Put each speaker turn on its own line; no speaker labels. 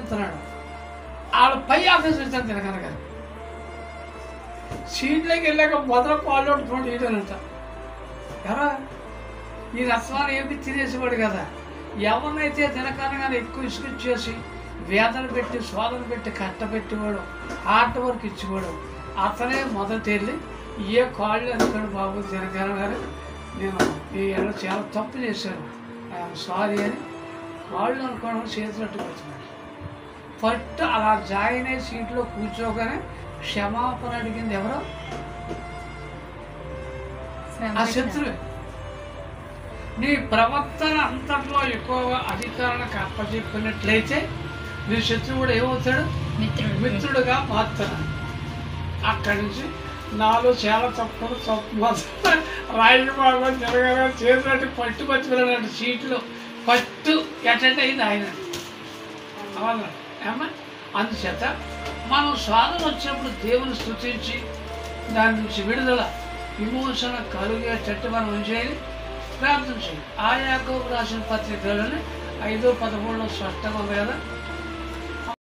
అడుగుతున్నాడు. వాళ్ళ పై ఆఫీస్ వచ్చాను తినకన గారు సీట్లోకి వెళ్ళాక మొదలు కాళ్ళు చూడండి ఈయనంట ఎరా ఈ రత్నాలు ఏమి తినేసేవాడు కదా. ఎవరినైతే తినకనగానే ఎక్కువ ఇసుకొచ్చేసి వేదన పెట్టి శోధన పెట్టి కట్టబెట్టేవాడు హార్ట్ వర్క్ ఇచ్చేవాడు అతనే మొదటి వెళ్ళి ఏ కాళ్ళు అనుకోండి బాబు తినకన గారు నేను ఈ ఏదో చాలా తప్పు చేశాను ఐఎమ్ సారీ అని కాళ్ళు అనుకోవడం చేతులట్టు పెడుతున్నాడు. ఫస్ట్ అలా జాయిన్ అయ్యి సీట్లో కూర్చోగానే క్షమాపణ అడిగింది ఎవరో ఆ శత్రువే. నీ ప్రవర్తన అంతట్లో ఎక్కువగా అధికారానికి అప్పచెప్పినట్లయితే నీ శత్రువుడు ఏమవుతాడు? మిత్రుడుగా మారుతాడు. అక్కడి నుంచి నాలో చాలా తప్పులు రాయికి బాగా జరగగా చేసినట్టు పట్టు పట్టుకున్నాడు సీట్లో ఫస్ట్ అటెండ్ అయింది ఆయన అవునా ఏమన్నా. అందుచేత మనం సాధన వచ్చినప్పుడు దేవుని స్తుతించి దాని నుంచి విడుదల విమోచన కలిగేటట్టు మనం ఏం చేయాలి? ప్రార్థన చేయాలి. ఆ యాకోబు రాసిన పత్రికలోనే 5:13 స్పష్టంగా ఉంది కదా,